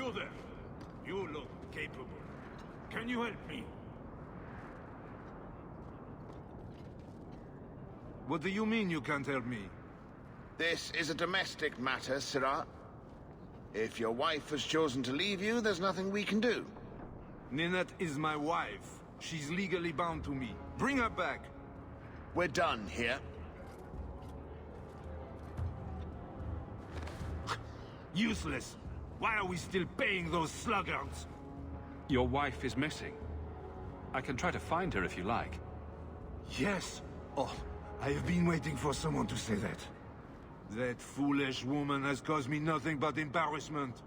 You there. You look capable. Can you help me? What do you mean you can't help me? This is a domestic matter, Sirrah. If your wife has chosen to leave you, there's nothing we can do. Ninette is my wife. She's legally bound to me. Bring her back. We're done here. Useless. Why are we still paying those sluggards? Your wife is missing. I can try to find her if you like. Yes. Oh, I have been waiting for someone to say that. That foolish woman has caused me nothing but embarrassment.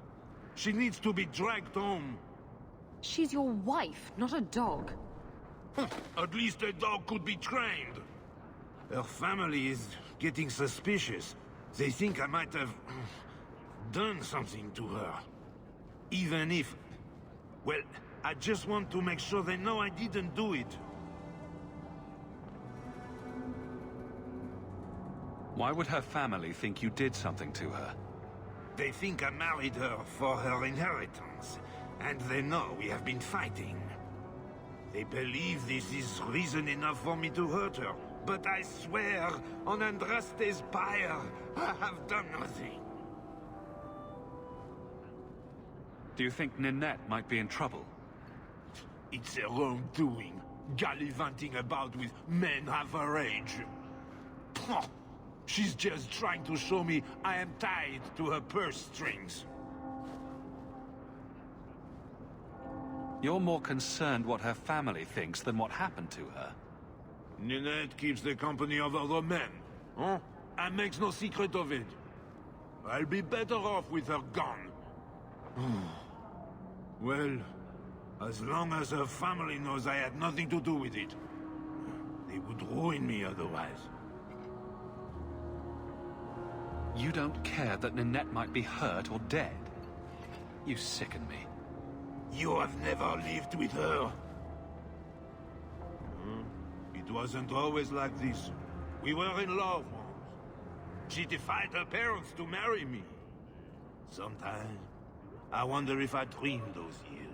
She needs to be dragged home. She's your wife, not a dog. At least a dog could be trained. Her family is getting suspicious. They think I might have done something to her. Even if... Well, I just want to make sure they know I didn't do it. Why would her family think you did something to her? They think I married her for her inheritance, and they know we have been fighting. They believe this is reason enough for me to hurt her, but I swear, on Andraste's pyre, I have done nothing. Do you think Ninette might be in trouble? It's her own doing, gallivanting about with men half her age. Pah! She's just trying to show me I am tied to her purse strings. You're more concerned what her family thinks than what happened to her. Ninette keeps the company of other men, huh? And makes no secret of it. I'll be better off with her gone. Well, as long as her family knows I had nothing to do with it, they would ruin me otherwise. You don't care that Ninette might be hurt or dead? You sicken me. You have never lived with her. It wasn't always like this. We were in love once. She defied her parents to marry me. Sometimes, I wonder if I dreamed those years.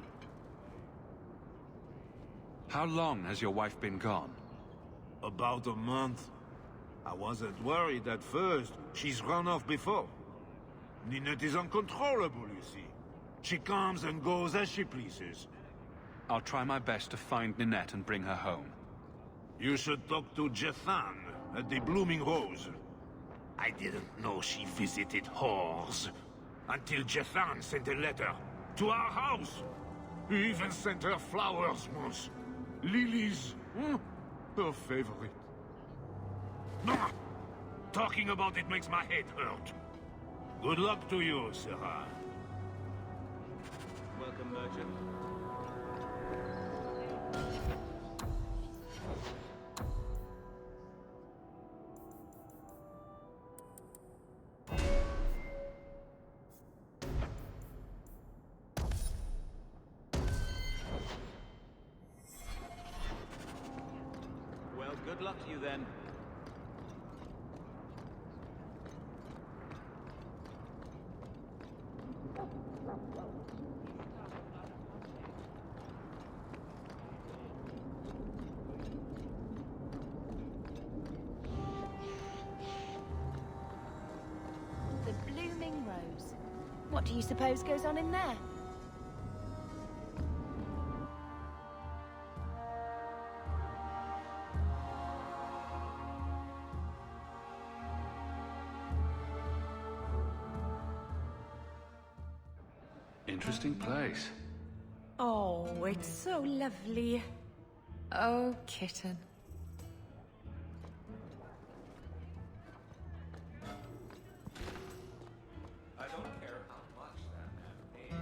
How long has your wife been gone? About a month. I wasn't worried at first. She's run off before. Ninette is uncontrollable, you see. She comes and goes as she pleases. I'll try my best to find Ninette and bring her home. You should talk to Jethan at the Blooming Rose. I didn't know she visited whores until Jethan sent a letter to our house. He even sent her flowers once. Lilies. Her favorite. Talking about it makes my head hurt. Good luck to you, Sirrah. Welcome, merchant. Well, good luck to you then. The Blooming Rose. What do you suppose goes on in there? Interesting place. Oh, it's so lovely. Oh, kitten. I don't care how much that man pays.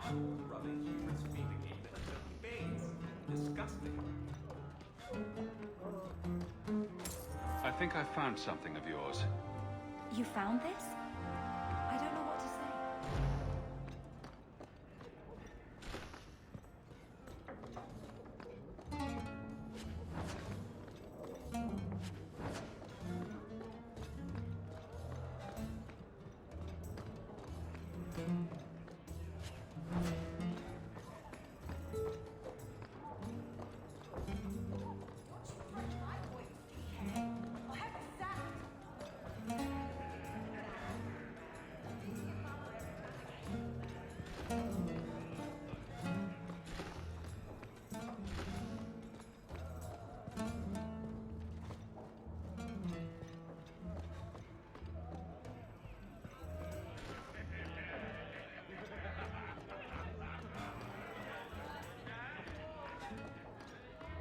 I'm not rubbing humans' feet again. It pays. Disgusting. I think I found something of yours. You found this? I don't know what to say.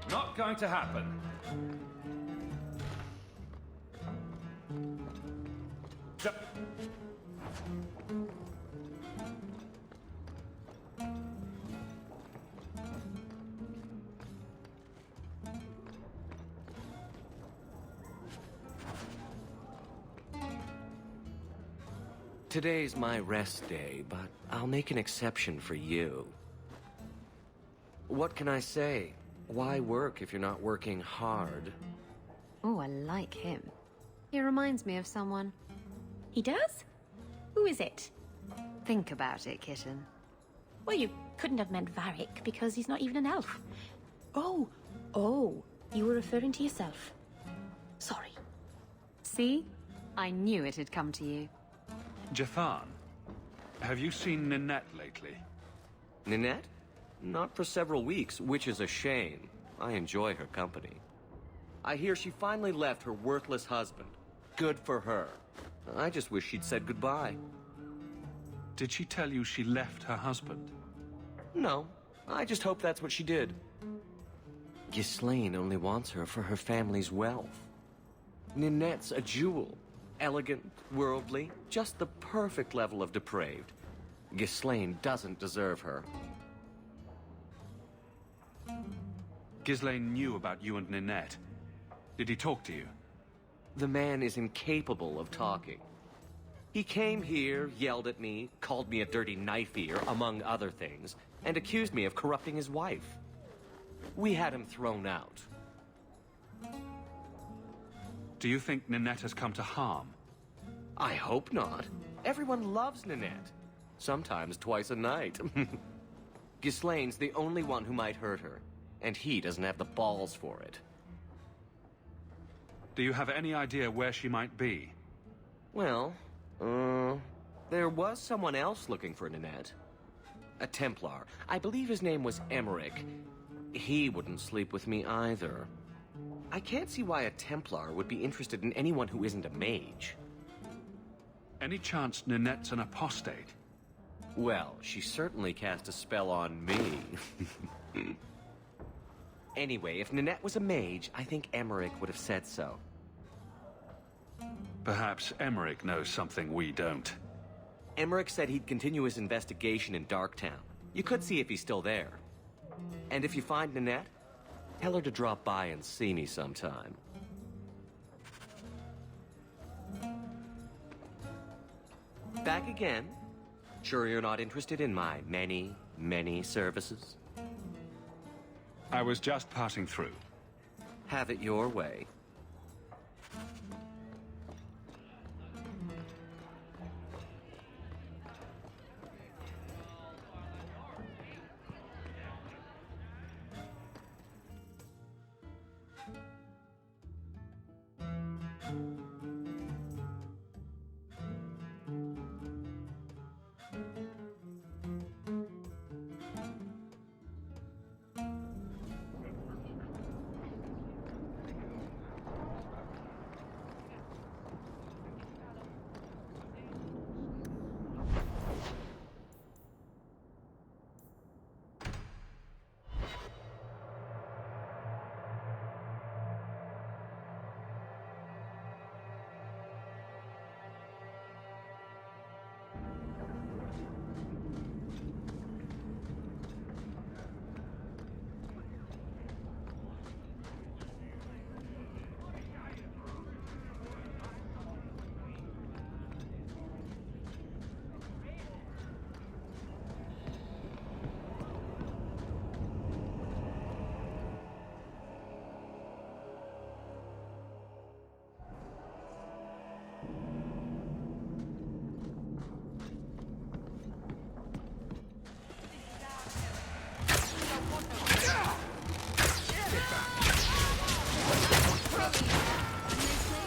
Not going to happen. Today's my rest day, but I'll make an exception for you. What can I say? Why work if you're not working hard? Oh, I like him. He reminds me of someone. He does? Who is it? Think about it, kitten. Well, you couldn't have meant Varric, because he's not even an elf. Oh, you were referring to yourself. Sorry. See? I knew it had come to you. Jathan, have you seen Ninette lately? Ninette? Not for several weeks, which is a shame. I enjoy her company. I hear she finally left her worthless husband. Good for her. I just wish she'd said goodbye. Did she tell you she left her husband? No, I just hope that's what she did. Ghislaine only wants her for her family's wealth. Ninette's a jewel. Elegant, worldly, just the perfect level of depraved. Ghislaine doesn't deserve her. Ghislaine knew about you and Ninette. Did he talk to you? The man is incapable of talking. He came here, yelled at me, called me a dirty knife-ear, among other things, and accused me of corrupting his wife. We had him thrown out. Do you think Ninette has come to harm? I hope not. Everyone loves Ninette. Sometimes twice a night. Ghislaine's the only one who might hurt her, and he doesn't have the balls for it. Do you have any idea where she might be? Well, there was someone else looking for Ninette. A Templar. I believe his name was Emmerich. He wouldn't sleep with me either. I can't see why a Templar would be interested in anyone who isn't a mage. Any chance Ninette's an apostate? Well, she certainly cast a spell on me. Anyway, if Ninette was a mage, I think Emmerich would have said so. Perhaps Emmerich knows something we don't. Emmerich said he'd continue his investigation in Darktown. You could see if he's still there. And if you find Ninette, tell her to drop by and see me sometime. Back again? Sure you're not interested in my many, many services? I was just passing through. Have it your way.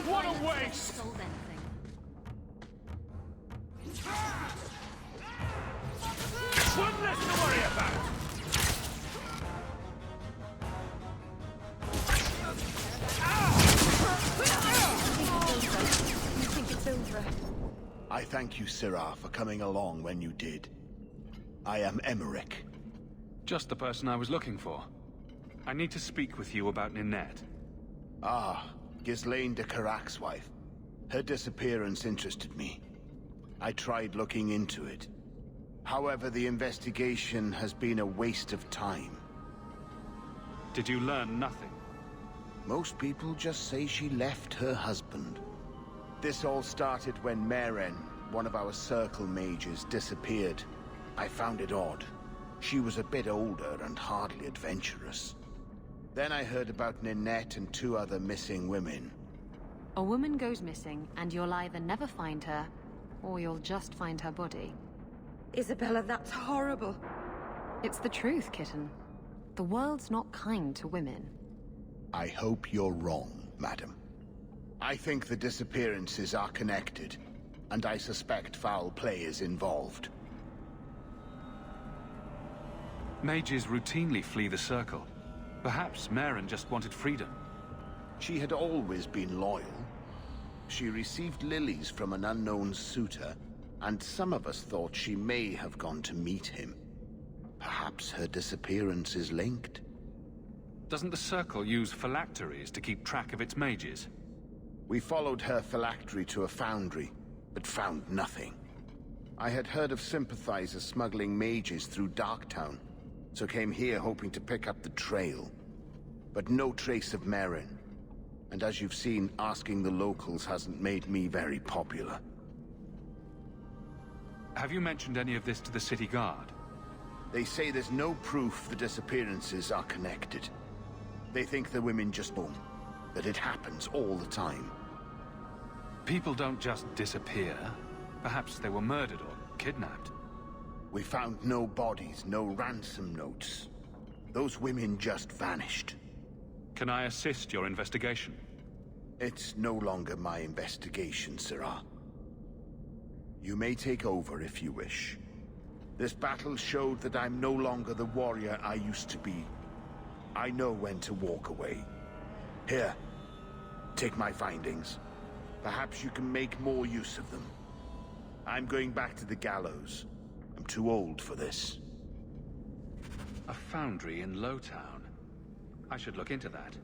What a waste! Sold anything. One less to worry about! You think it's over? I thank you, Syrah, for coming along when you did. I am Emmerich. Just the person I was looking for. I need to speak with you about Ninette. Ah, Ghislaine de Carac's wife. Her disappearance interested me. I tried looking into it. However, the investigation has been a waste of time. Did you learn nothing? Most people just say she left her husband. This all started when Meren, one of our circle mages, disappeared. I found it odd. She was a bit older and hardly adventurous. Then I heard about Ninette and 2 other missing women. A woman goes missing, and you'll either never find her, or you'll just find her body. Isabella, that's horrible. It's the truth, kitten. The world's not kind to women. I hope you're wrong, madam. I think the disappearances are connected, and I suspect foul play is involved. Mages routinely flee the Circle. Perhaps Meren just wanted freedom. She had always been loyal. She received lilies from an unknown suitor, and some of us thought she may have gone to meet him. Perhaps her disappearance is linked. Doesn't the Circle use phylacteries to keep track of its mages? We followed her phylactery to a foundry, but found nothing. I had heard of sympathizers smuggling mages through Darktown, so came here hoping to pick up the trail. But no trace of Meren. And as you've seen, asking the locals hasn't made me very popular. Have you mentioned any of this to the city guard? They say there's no proof the disappearances are connected. They think the women just boom, that it happens all the time. People don't just disappear. Perhaps they were murdered or kidnapped. We found no bodies, no ransom notes. Those women just vanished. Can I assist your investigation? It's no longer my investigation, Sirrah. You may take over if you wish. This battle showed that I'm no longer the warrior I used to be. I know when to walk away. Here, take my findings. Perhaps you can make more use of them. I'm going back to the gallows. I'm too old for this. A foundry in Lowtown. I should look into that.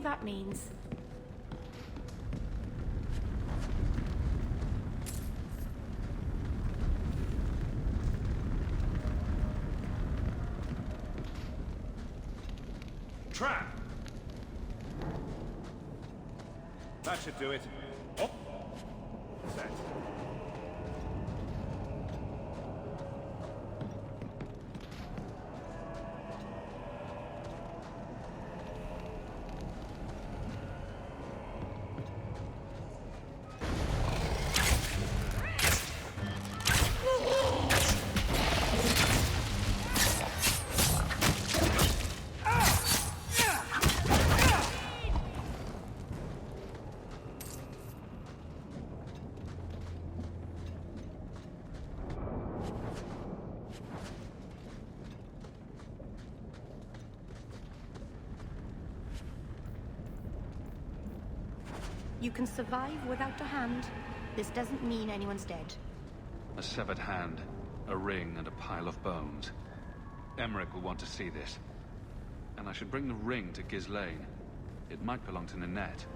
think that means? Trap! That should do it. Oh. Set. You can survive without a hand. This doesn't mean anyone's dead. A severed hand, a ring, and a pile of bones. Emmerich will want to see this. And I should bring the ring to Ghislaine. It might belong to Ninette.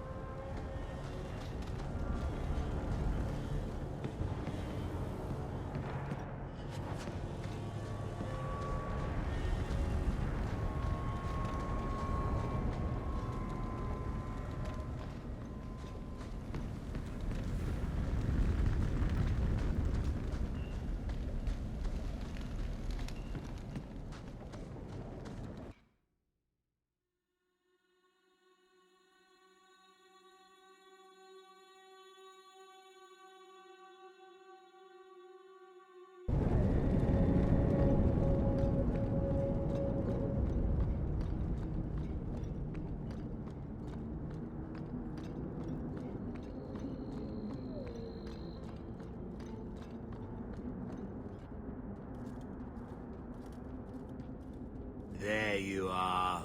There you are.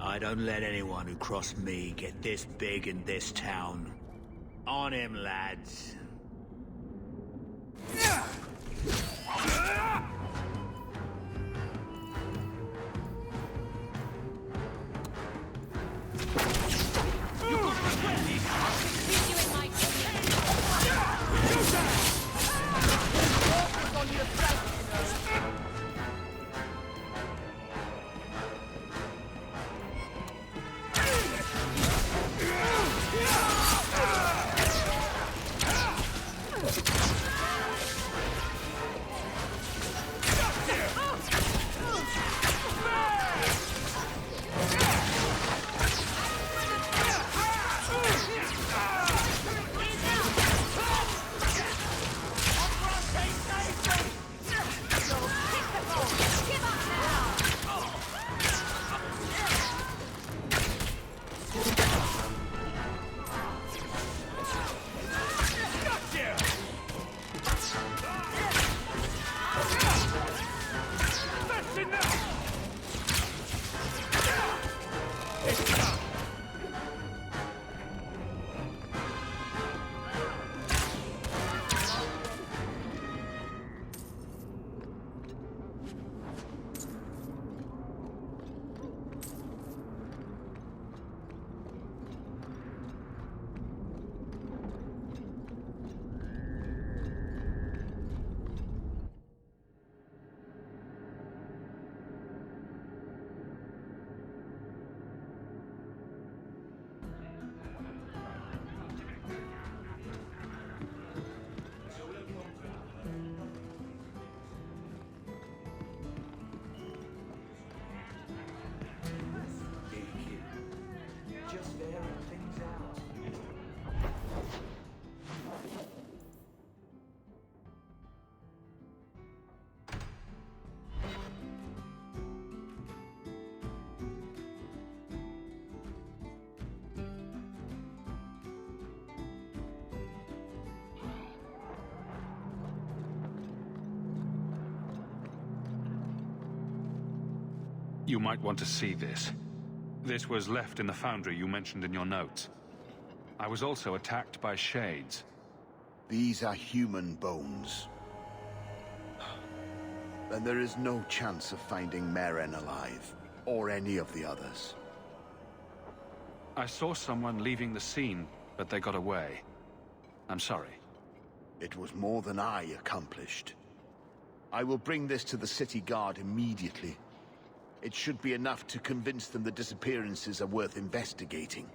I don't let anyone who crossed me get this big in this town. On him, lads. You might want to see this. This was left in the foundry you mentioned in your notes. I was also attacked by shades. These are human bones. Then there is no chance of finding Meren alive. or any of the others. I saw someone leaving the scene, but they got away. I'm sorry. It was more than I accomplished. I will bring this to the city guard immediately. It should be enough to convince them the disappearances are worth investigating.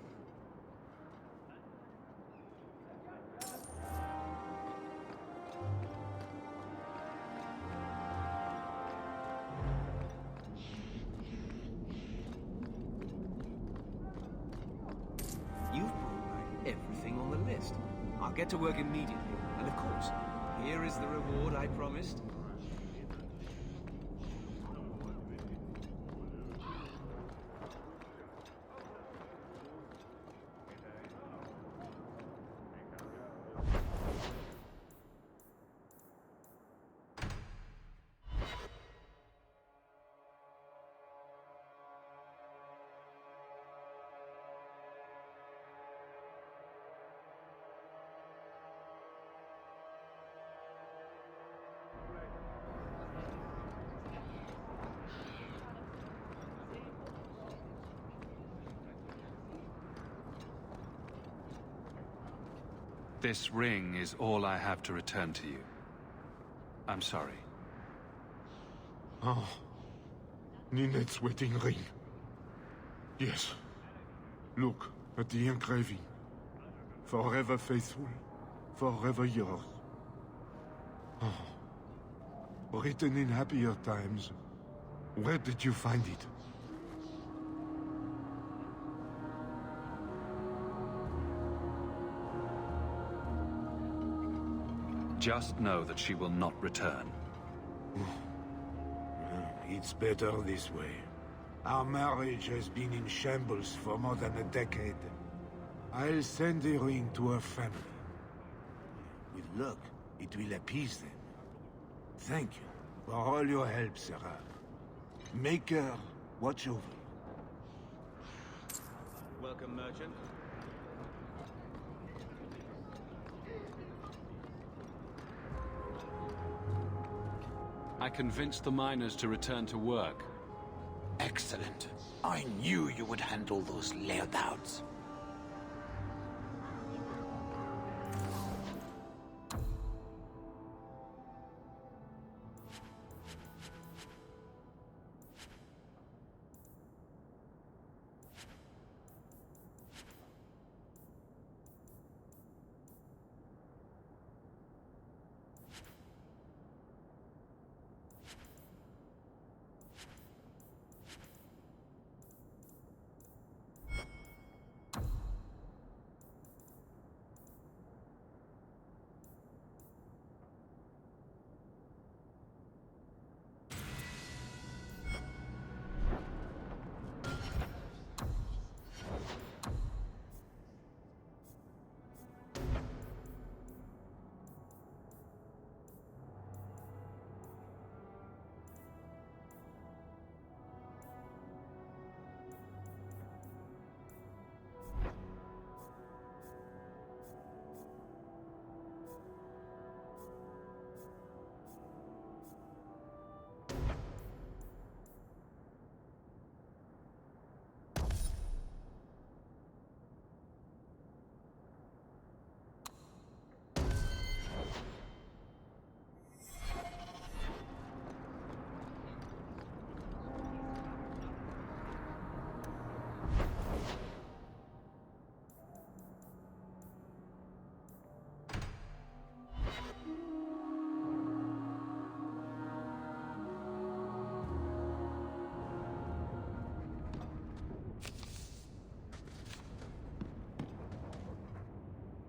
You've brought back everything on the list. I'll get to work immediately. And of course, here is the reward I promised. This ring is all I have to return to you. I'm sorry. Oh. Ninette's wedding ring. Yes. Look at the engraving. Forever faithful, forever yours. Oh. Written in happier times. Where did you find it? Just know that she will not return. It's better this way. Our marriage has been in shambles for more than a decade. I'll send the ring to her family. With luck, it will appease them. Thank you for all your help, Sarah. Make her watch over you. Welcome, merchant. I convinced the miners to return to work. Excellent. I knew you would handle those layouts.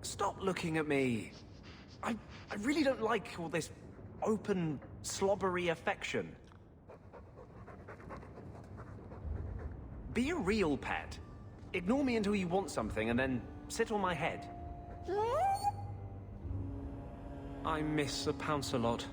Stop looking at me. I really don't like all this open, slobbery affection. Be a real pet. Ignore me until you want something and then sit on my head. I miss a pounce a lot.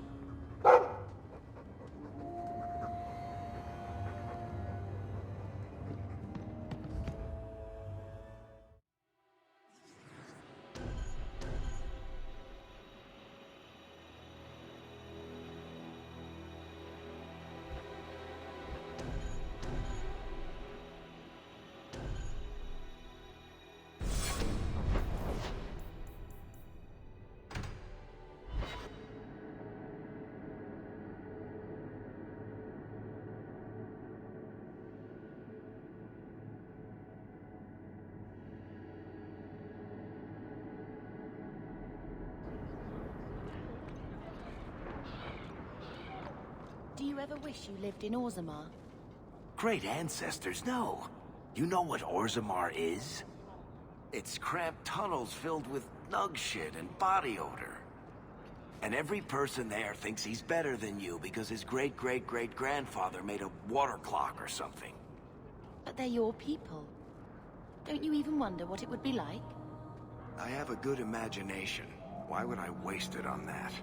you ever wish you lived in Orzammar? Great ancestors, no. You know what Orzammar is? It's cramped tunnels filled with nug shit and body odor. And every person there thinks he's better than you because his great-great-great-grandfather made a water clock or something. But they're your people. Don't you even wonder what it would be like? I have a good imagination. Why would I waste it on that?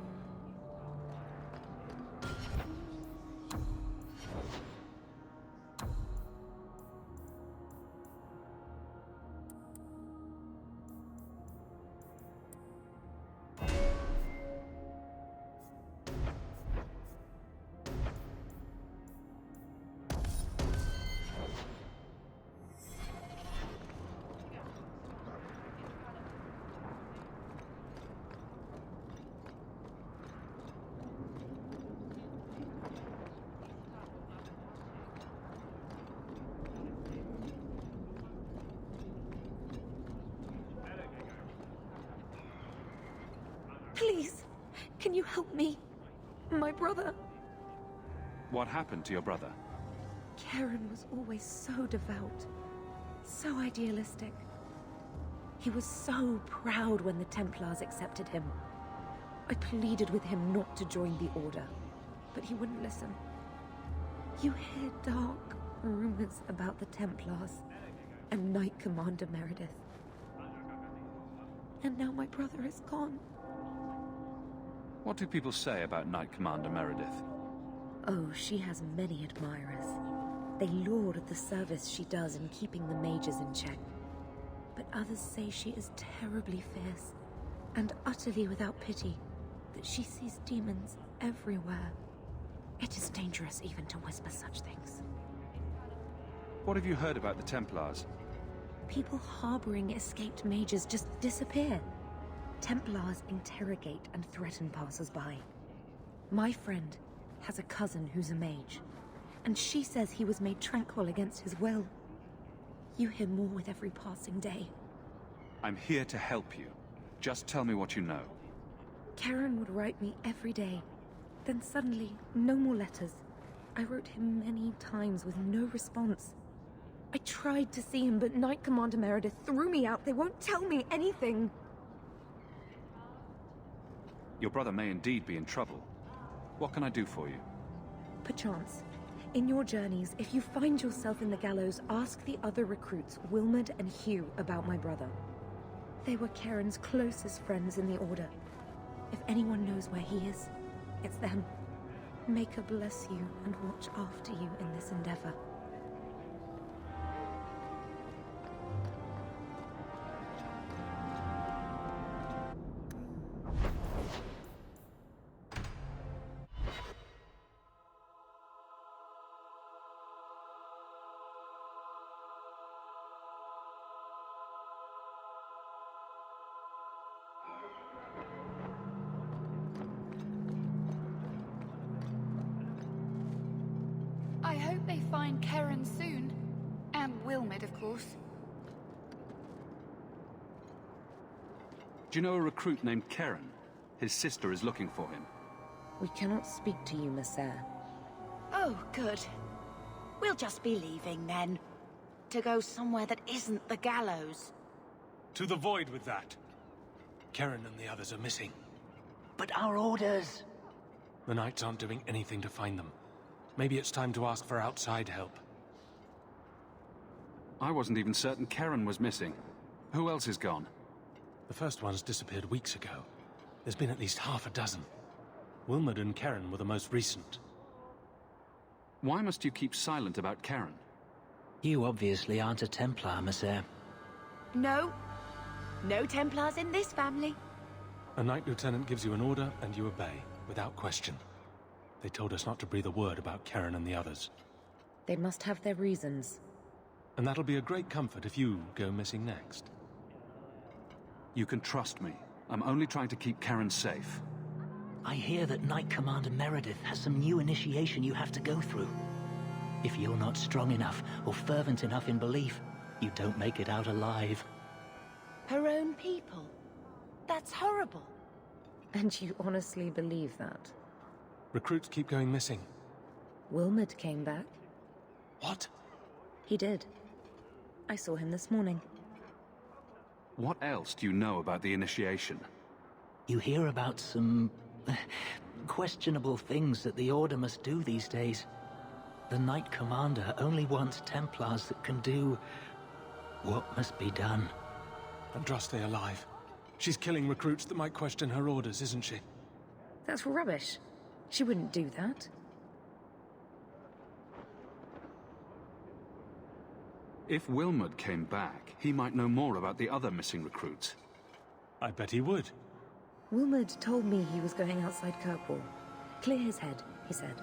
Please, can you help me? My brother. What happened to your brother? Karen was always so devout, so idealistic. He was so proud when the Templars accepted him. I pleaded with him not to join the Order, but he wouldn't listen. You hear dark rumors about the Templars and Knight Commander Meredith. And now my brother is gone. What do people say about Knight Commander Meredith? Oh, she has many admirers. They laud the service she does in keeping the mages in check. But others say she is terribly fierce and utterly without pity, that she sees demons everywhere. It is dangerous even to whisper such things. What have you heard about the Templars? People harboring escaped mages just disappear. Templars interrogate and threaten passers-by. My friend has a cousin who's a mage, and she says he was made tranquil against his will. You hear more with every passing day. I'm here to help you. Just tell me what you know. Karen would write me every day. Then suddenly, no more letters. I wrote him many times with no response. I tried to see him, but Knight Commander Meredith threw me out. They won't tell me anything. Your brother may indeed be in trouble. What can I do for you? Perchance. In your journeys, if you find yourself in the gallows, ask the other recruits, Wilmerd and Hugh, about my brother. They were Karen's closest friends in the Order. If anyone knows where he is, it's them. May God bless you and watch after you in this endeavor. I hope they find Karen soon. And Wilmerd, of course. Do you know a recruit named Karen? His sister is looking for him. We cannot speak to you, Messer. Oh, good. We'll just be leaving then. To go somewhere that isn't the gallows. To the void with that. Karen and the others are missing. But our orders... The Knights aren't doing anything to find them. Maybe it's time to ask for outside help. I wasn't even certain Karen was missing. Who else is gone? The first ones disappeared weeks ago. There's been at least half a dozen. Wilmerd and Karen were the most recent. Why must you keep silent about Karen? You obviously aren't a Templar, Messer. No. No Templars in this family. A Knight Lieutenant gives you an order and you obey, without question. They told us not to breathe a word about Karen and the others. They must have their reasons. And that'll be a great comfort if you go missing next. You can trust me. I'm only trying to keep Karen safe. I hear that Knight Commander Meredith has some new initiation you have to go through. If you're not strong enough or fervent enough in belief, you don't make it out alive. Her own people? That's horrible. And you honestly believe that? Recruits keep going missing. Wilmot came back. What? He did. I saw him this morning. What else do you know about the initiation? You hear about some questionable things that the Order must do these days. The Knight Commander only wants Templars that can do what must be done. Andraste alive. She's killing recruits that might question her orders, isn't she? That's rubbish. She wouldn't do that. If Wilmot came back, he might know more about the other missing recruits. I bet he would. Wilmot told me he was going outside Kirkwall. Clear his head, he said.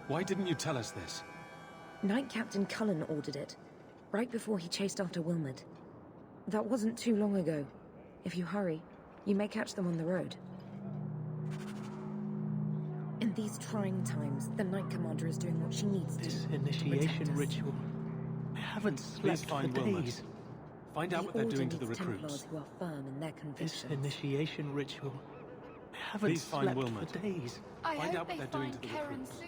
Why didn't you tell us this? Knight Captain Cullen ordered it, right before he chased after Wilmot. That wasn't too long ago. If you hurry, you may catch them on the road. In these trying times, the Knight Commander is doing what she needs to. This initiation ritual. I haven't slept for days. Find out what they're doing to the recruits. Templars who are firm in their convictions. This initiation ritual. I haven't slept for days. I Find hope out what they they're doing find to the Karen recruits. soon.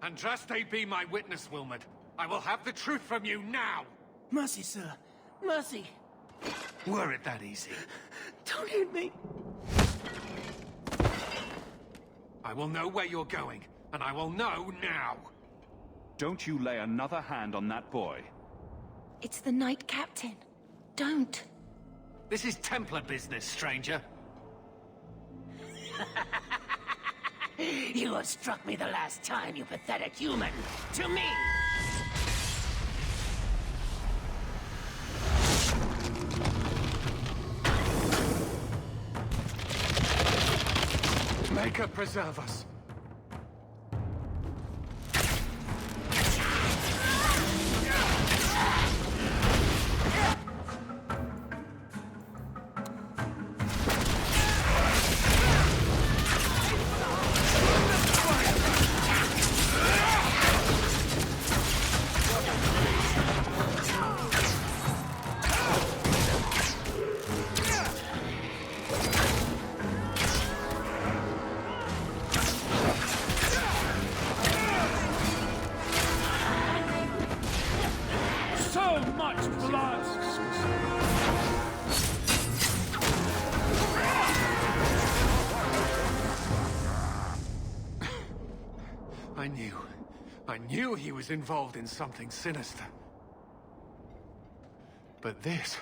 Andraste be my witness, Wilmot. I will have the truth from you now! Mercy, sir. Mercy. Were it that easy? Don't hit me. I will know where you're going, and I will know now! Don't you lay another hand on that boy. It's the Knight Captain. Don't. This is Templar business, stranger. You have struck me the last time, you pathetic human. To me! Maker preserve us. I knew he was involved in something sinister. But this...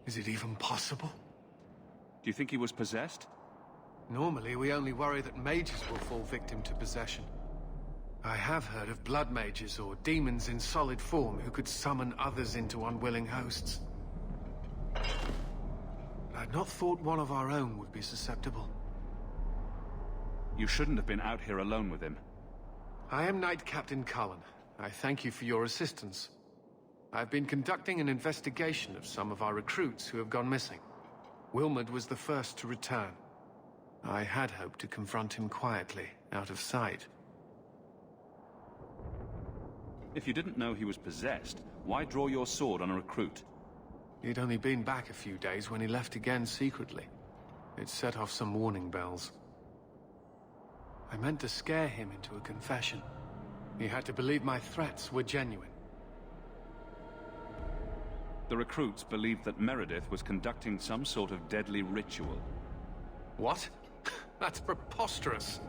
is it even possible? Do you think he was possessed? Normally, we only worry that mages will fall victim to possession. I have heard of blood mages or demons in solid form who could summon others into unwilling hosts. But I'd not thought one of our own would be susceptible. You shouldn't have been out here alone with him. I am Knight Captain Cullen. I thank you for your assistance. I've been conducting an investigation of some of our recruits who have gone missing. Wilmot was the first to return. I had hoped to confront him quietly, out of sight. If you didn't know he was possessed, why draw your sword on a recruit? He'd only been back a few days when he left again secretly. It set off some warning bells. I meant to scare him into a confession. He had to believe my threats were genuine. The recruits believed that Meredith was conducting some sort of deadly ritual. What? That's preposterous.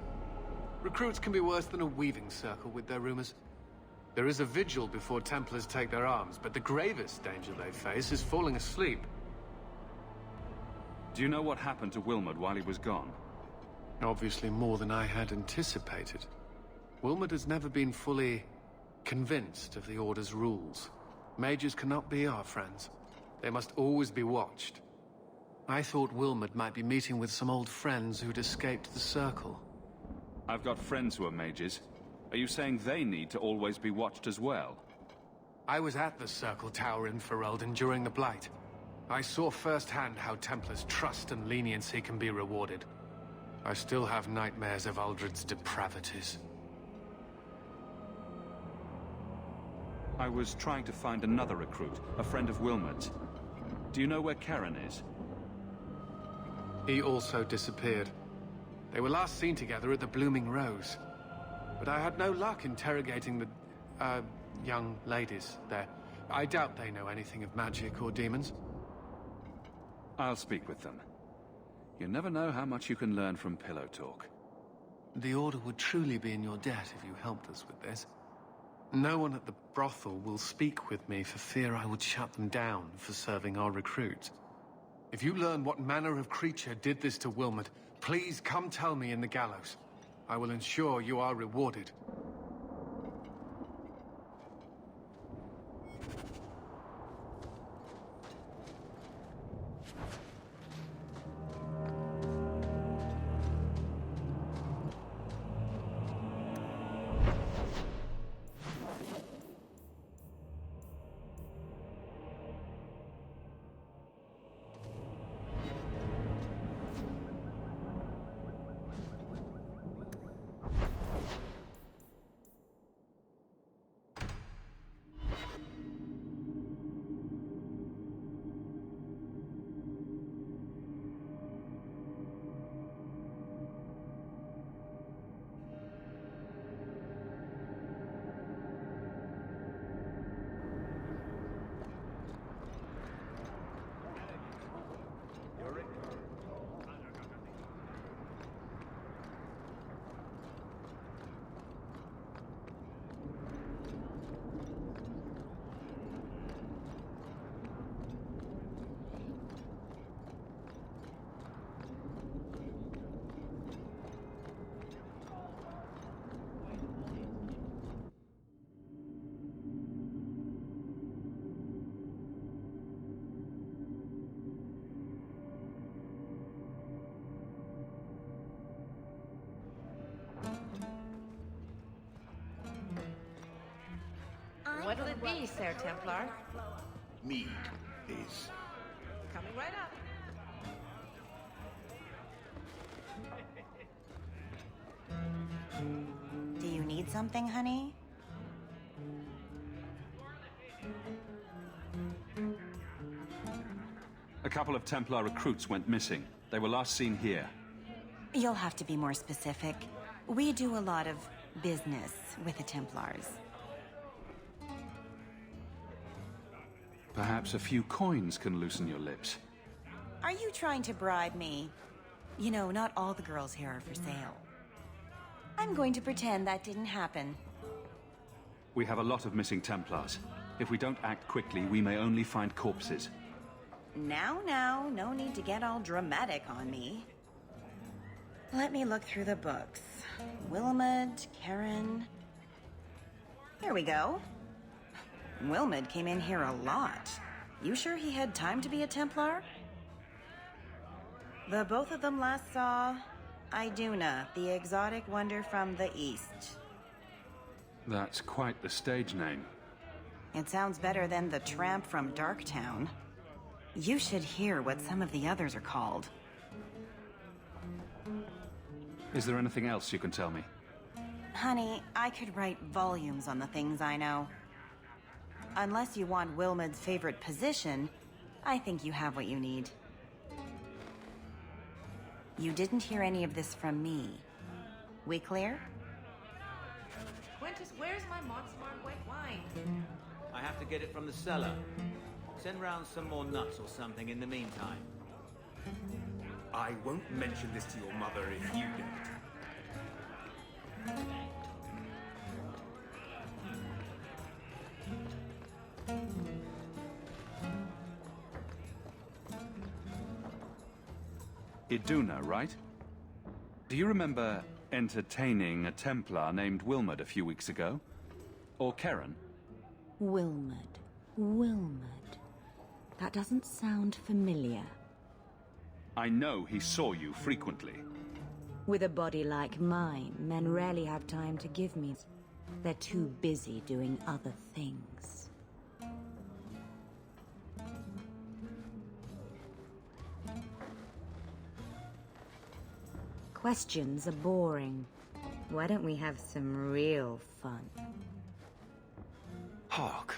Recruits can be worse than a weaving circle with their rumors. There is a vigil before Templars take their arms, but the gravest danger they face is falling asleep. Do you know what happened to Wilmot while he was gone? Obviously more than I had anticipated. Wilmot has never been fully convinced of the Order's rules. Mages cannot be our friends. They must always be watched. I thought Wilmot might be meeting with some old friends who'd escaped the Circle. I've got friends who are mages. Are you saying they need to always be watched as well? I was at the Circle Tower in Ferelden during the Blight. I saw firsthand how Templars' trust and leniency can be rewarded. I still have nightmares of Uldred's depravities. I was trying to find another recruit, a friend of Wilmot's. Do you know where Karen is? He also disappeared. They were last seen together at the Blooming Rose. But I had no luck interrogating the, young ladies there. I doubt they know anything of magic or demons. I'll speak with them. You never know how much you can learn from pillow talk. The Order would truly be in your debt if you helped us with this. No one at the brothel will speak with me for fear I would shut them down for serving our recruits. If you learn what manner of creature did this to Wilmot, please come tell me in the gallows. I will ensure you are rewarded. What'll it be, Sir Templar? Mead, please. Coming right up. Do you need something, honey? A couple of Templar recruits went missing. They were last seen here. You'll have to be more specific. We do a lot of business with the Templars. Perhaps a few coins can loosen your lips. Are you trying to bribe me? You know, not all the girls here are for sale. I'm going to pretend that didn't happen. We have a lot of missing Templars. If we don't act quickly, we may only find corpses. Now, no need to get all dramatic on me. Let me look through the books. Wilmot, Karen... Here we go. Wilmot came in here a lot. You sure he had time to be a Templar? The both of them last saw Iduna, the exotic wonder from the east. That's quite the stage name. It sounds better than the tramp from Darktown. You should hear what some of the others are called. Is there anything else you can tell me? Honey, I could write volumes on the things I know. Unless you want Wilmot's favorite position, I think you have what you need. You didn't hear any of this from me. We clear? Quintus, where's my Montsmart white wine? I have to get it from the cellar. Send round some more nuts or something in the meantime. I won't mention this to your mother if you don't. Iduna, right? Do you remember entertaining a Templar named Wilmot a few weeks ago? Or Karen? Wilmot. Wilmot. That doesn't sound familiar. I know he saw you frequently. With a body like mine, men rarely have time to give me. They're too busy doing other things. Questions are boring. Why don't we have some real fun? Hawk,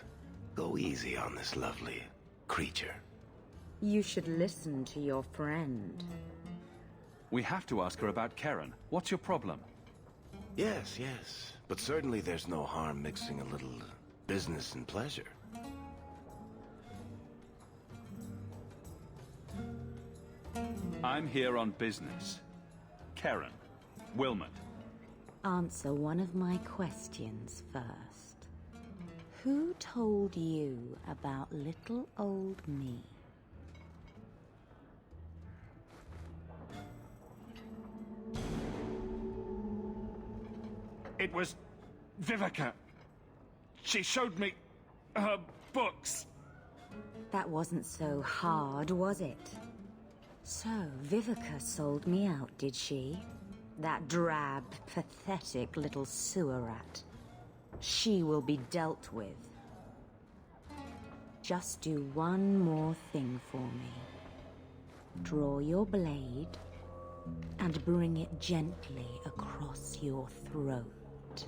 go easy on this lovely creature. You should listen to your friend. We have to ask her about Karen. What's your problem? Yes, yes. But certainly there's no harm mixing a little business and pleasure. I'm here on business. Karen. Wilmot. Answer one of my questions first. Who told you about little old me? It was Vivica. She showed me her books. That wasn't so hard, was it? So, Vivica sold me out, did she? That drab, pathetic little sewer rat. She will be dealt with. Just do one more thing for me. Draw your blade and bring it gently across your throat.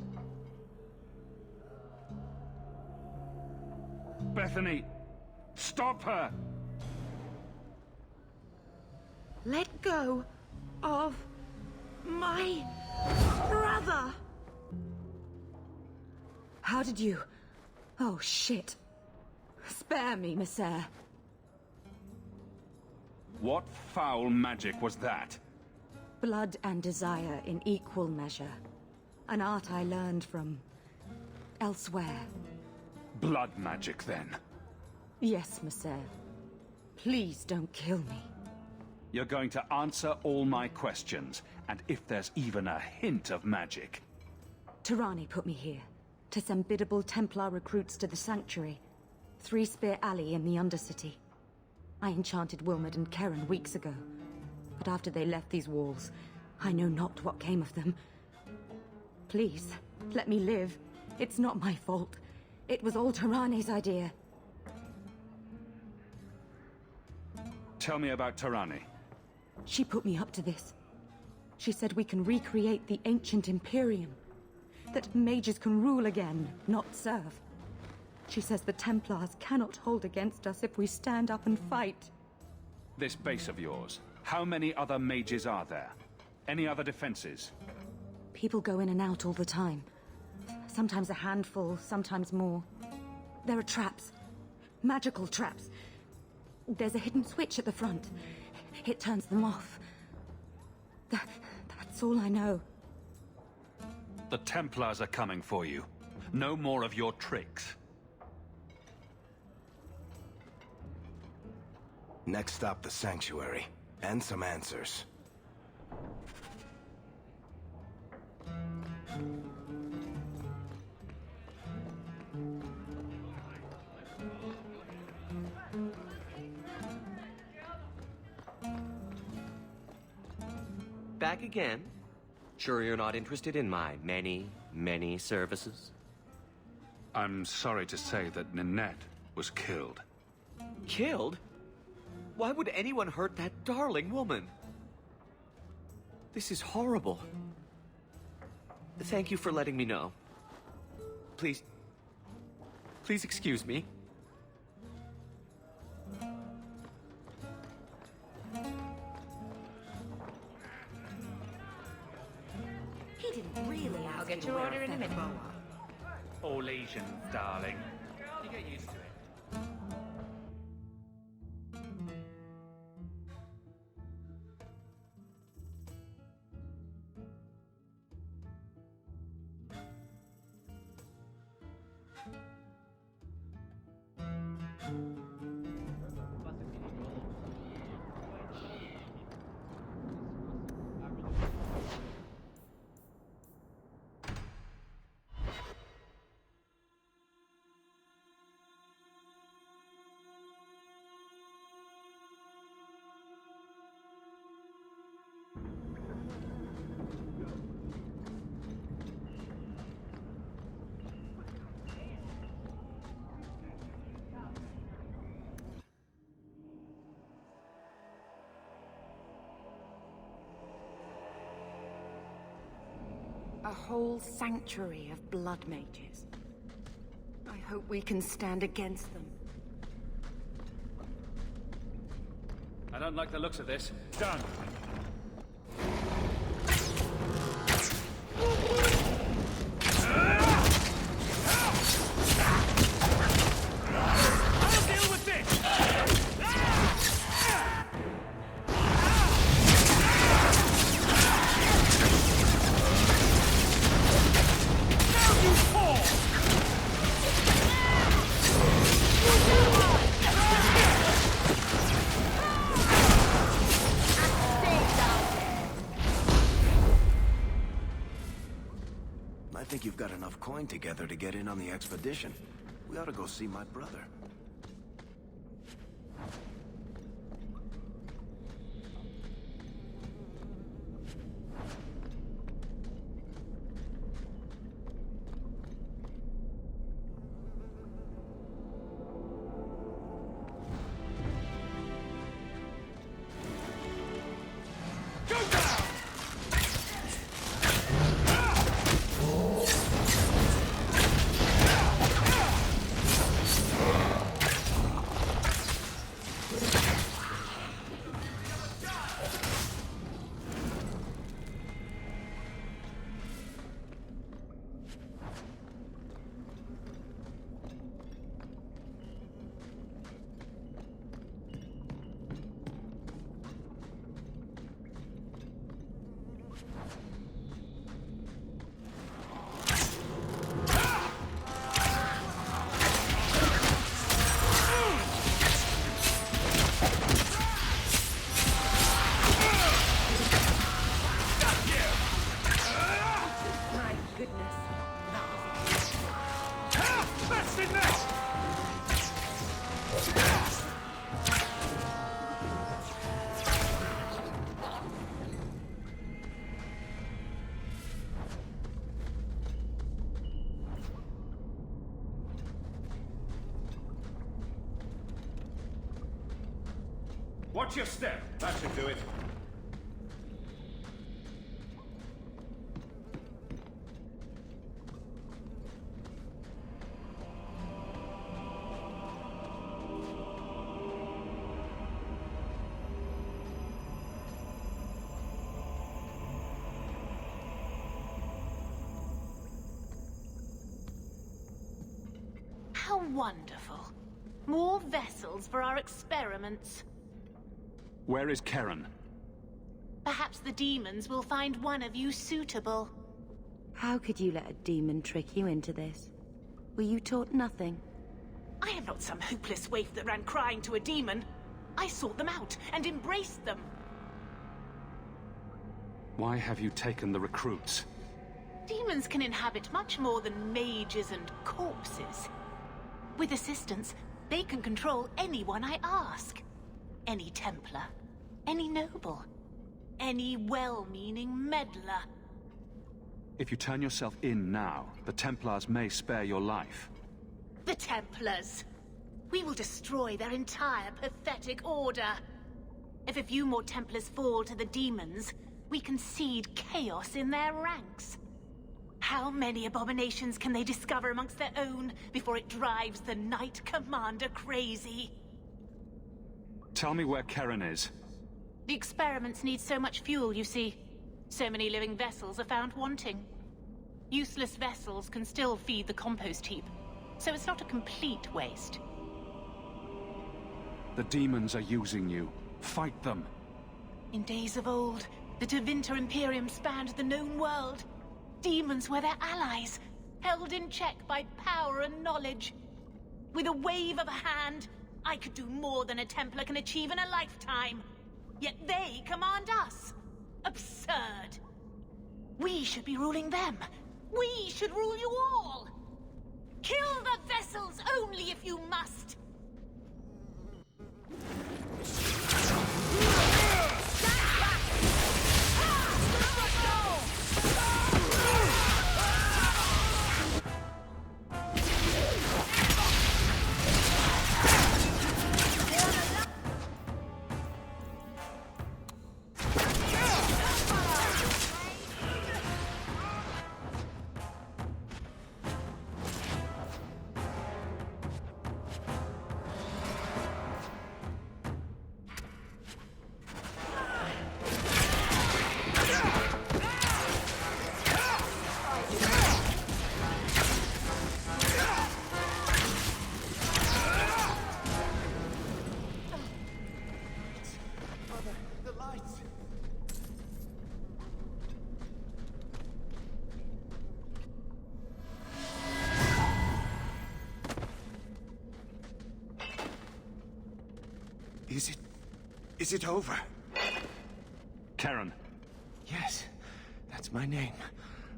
Bethany, stop her! Let go of my brother! How did you... Oh, shit. Spare me, Messere. What foul magic was that? Blood and desire in equal measure. An art I learned from... elsewhere. Blood magic, then? Yes, Messere. Please don't kill me. You're going to answer all my questions, and if there's even a hint of magic... Tirani put me here, to send biddable Templar recruits to the Sanctuary. Three Spear Alley in the Undercity. I enchanted Wilmot and Karen weeks ago. But after they left these walls, I know not what came of them. Please, let me live. It's not my fault. It was all Tirani's idea. Tell me about Tirani. She put me up to this. She said we can recreate the ancient Imperium. That mages can rule again, not serve. She says the Templars cannot hold against us if we stand up and fight. This base of yours, how many other mages are there? Any other defenses? People go in and out all the time. Sometimes a handful, sometimes more. There are traps. Magical traps. There's a hidden switch at the front. It turns them off. That's all I know. The Templars are coming for you. No more of your tricks. Next stop, the Sanctuary. And some answers. Back again? Sure you're not interested in my many, many services? I'm sorry to say that Ninette was killed. Killed? Why would anyone hurt that darling woman? This is horrible. Thank you for letting me know. Please excuse me. He didn't really ask. I'll get your order in a minute. All Asians, darling. You get used to it. A whole sanctuary of blood mages. I hope we can stand against them. I don't like the looks of this. Done. I'll deal with this! Now you fall! I think you've got enough coin together to get in on the expedition. We ought to go see my brother. Watch your step. That should do it. How wonderful. More vessels for our experiments. Where is Karen? Perhaps the demons will find one of you suitable. How could you let a demon trick you into this? Were you taught nothing? I am not some hopeless waif that ran crying to a demon. I sought them out and embraced them. Why have you taken the recruits? Demons can inhabit much more than mages and corpses. With assistance, they can control anyone I ask. Any Templar, any noble, any well-meaning meddler. If you turn yourself in now, the Templars may spare your life. The Templars! We will destroy their entire pathetic order. If a few more Templars fall to the demons, we can seed chaos in their ranks. How many abominations can they discover amongst their own before it drives the Knight Commander crazy? Tell me where Karen is. The experiments need so much fuel, you see. So many living vessels are found wanting. Useless vessels can still feed the compost heap, so it's not a complete waste. The demons are using you. Fight them. In days of old, the Tevinter Imperium spanned the known world. Demons were their allies, held in check by power and knowledge. With a wave of a hand, I could do more than a Templar can achieve in a lifetime. Yet they command us. Absurd. We should be ruling them. We should rule you all. Kill the vessels only if you must. Is it over? Karen. Yes, that's my name.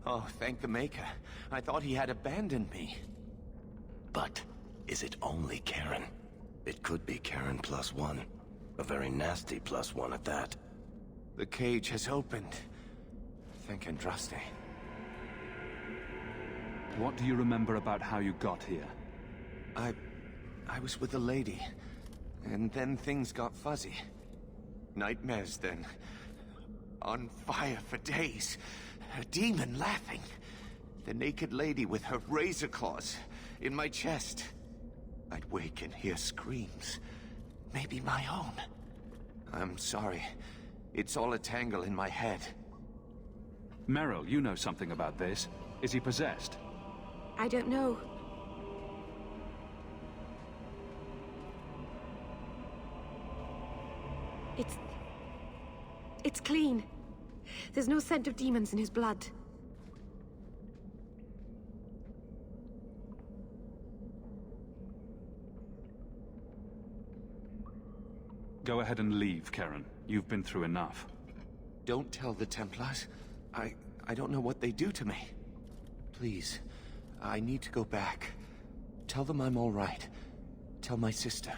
Oh, thank the Maker. I thought he had abandoned me. But is it only Karen? It could be Karen +1. A very nasty +1 at that. The cage has opened. Thank Andraste. What do you remember about how you got here? I was with a lady, and then things got fuzzy. Nightmares then. On fire for days. A demon laughing. The naked lady with her razor claws in my chest. I'd wake and hear screams. Maybe my own. I'm sorry. It's all a tangle in my head. Meryl, you know something about this. Is he possessed? I don't know. It's clean. There's no scent of demons in his blood. Go ahead and leave, Karen. You've been through enough. Don't tell the Templars. I don't know what they do to me. Please, I need to go back. Tell them I'm all right. Tell my sister.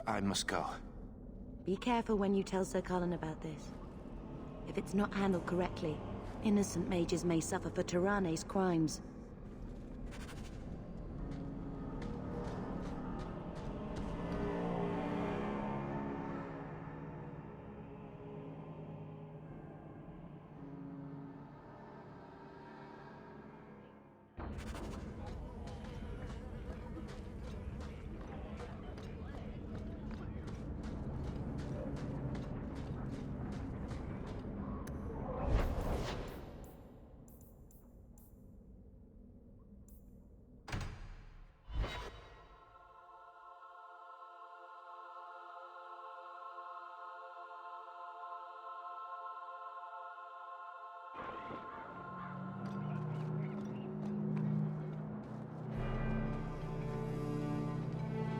I must go. Be careful when you tell Sir Colin about this. If it's not handled correctly, innocent mages may suffer for Tyranne's crimes.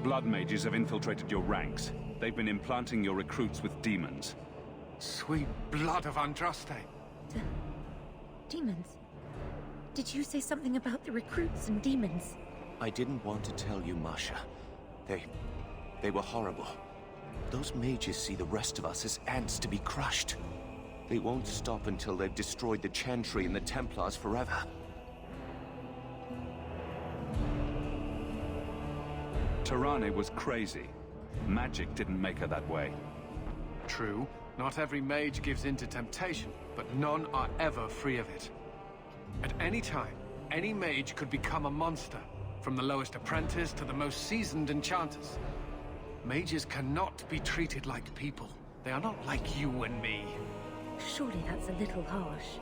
Blood mages have infiltrated your ranks. They've been implanting your recruits with demons. Sweet blood of Andraste. Demons? Did you say something about the recruits and demons? I didn't want to tell you, Masha. They were horrible. Those mages see the rest of us as ants to be crushed. They won't stop until they've destroyed the Chantry and the Templars forever. Tyranne was crazy. Magic didn't make her that way. True. Not every mage gives in to temptation, but none are ever free of it. At any time, any mage could become a monster, from the lowest apprentice to the most seasoned enchanters. Mages cannot be treated like people. They are not like you and me. Surely that's a little harsh.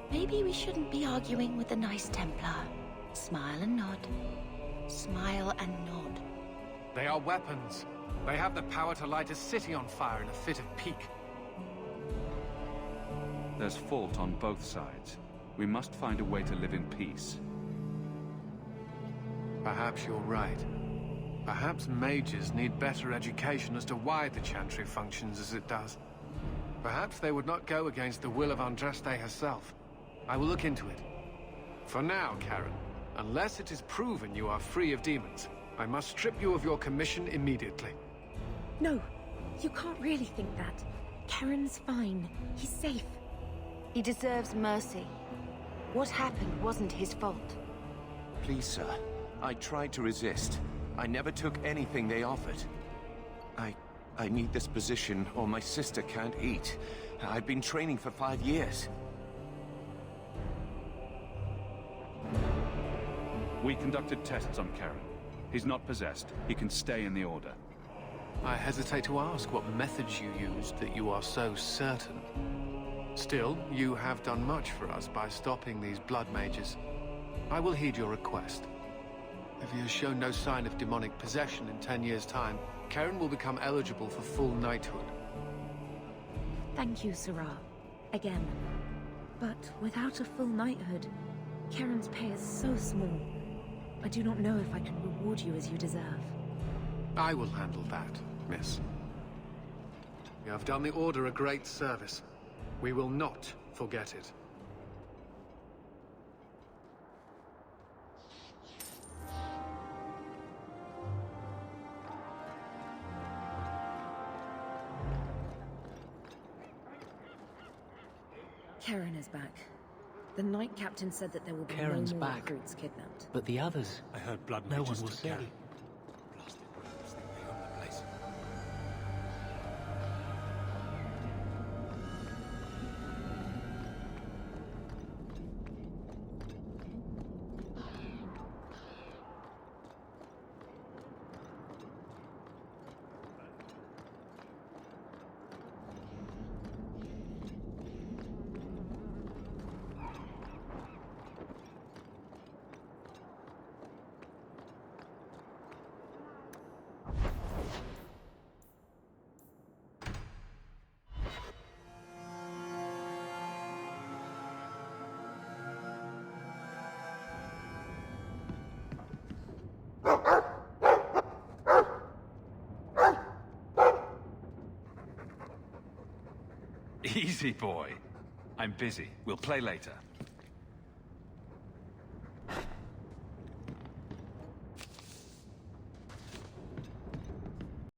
Maybe we shouldn't be arguing with the nice Templar. Smile and nod. Smile and nod. They are weapons. They have the power to light a city on fire in a fit of pique. There's fault on both sides. We must find a way to live in peace. Perhaps you're right. Perhaps mages need better education as to why the Chantry functions as it does. Perhaps they would not go against the will of Andraste herself. I will look into it. For now, Karen, unless it is proven you are free of demons, I must strip you of your commission immediately. No, you can't really think that. Karen's fine. He's safe. He deserves mercy. What happened wasn't his fault. Please, sir. I tried to resist. I never took anything they offered. I need this position, or my sister can't eat. I've been training for 5 years. We conducted tests on Karen. He's not possessed. He can stay in the Order. I hesitate to ask what methods you used that you are so certain. Still, you have done much for us by stopping these blood mages. I will heed your request. If he has shown no sign of demonic possession in 10 years' time, Karen will become eligible for full knighthood. Thank you, Sirrah. Again. But without a full knighthood, Karen's pay is so small. I do not know if I can reward you as you deserve. I will handle that, miss. You have done the Order a great service. We will not forget it. Karen is back. The Knight Captain said that there will be Karen's no more back. recruits kidnapped. But the others... I heard blood no mages one will took say. Karen. Blasted brutes think they own the place. Easy, boy. I'm busy. We'll play later.